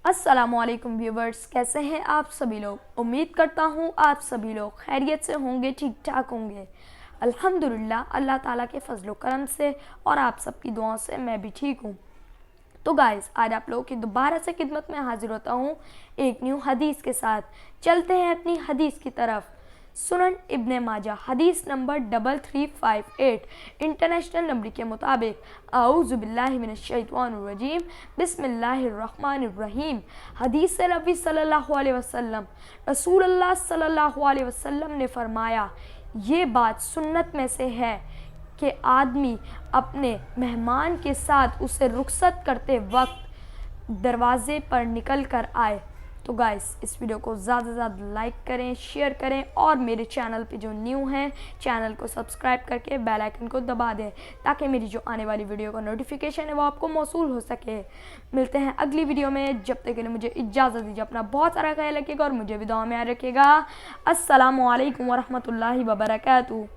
अस्सलामुअलैकुम व्यूवर्स, कैसे हैं आप सभी लोग। उम्मीद करता हूँ आप सभी लोग खैरियत से होंगे, ठीक ठाक होंगे। अल्हम्दुलिल्लाह, अल्लाह ताला के फजल करम से और आप सबकी दुआओं से मैं भी ठीक हूँ। तो गाइस, आज आप लोगों की दोबारा से खिदमत में हाजिर होता हूँ एक न्यू हदीस के साथ। चलते हैं अपनी हदीस की तरफ। सुनन इब्ने माजा हदीस नंबर 3358 इंटरनेशनल नंबर के मुताबिक, आऊज़ु बिल्लाहि मिनश शैतानिर रजीम, बिस्मिल्लाहिर रहमानिर रहीम। हदीस से नबी सल्लल्लाहु अलैहि वसल्लम, रसूलुल्लाह सल्लल्लाहु अलैहि वसल्लम ने फरमाया, ये बात सुन्नत में से है कि आदमी अपने मेहमान के साथ उसे रुखसत करते वक्त दरवाज़े पर निकल कर आए। तो गाइस, इस वीडियो को ज़्यादा से ज़्यादा लाइक करें, शेयर करें और मेरे चैनल पे जो न्यू हैं चैनल को सब्सक्राइब करके बेल आइकन को दबा दें ताकि मेरी जो आने वाली वीडियो का नोटिफिकेशन है वो आपको मौसूल हो सके। मिलते हैं अगली वीडियो में, जब तक के लिए मुझे इजाज़त दीजिए। अपना बहुत सारा ख्याल रखिएगा और मुझे भी दुआ में याद रखिएगा। अस्सलामु अलैकुम वरहमतुल्लाहि वबरकातुहू।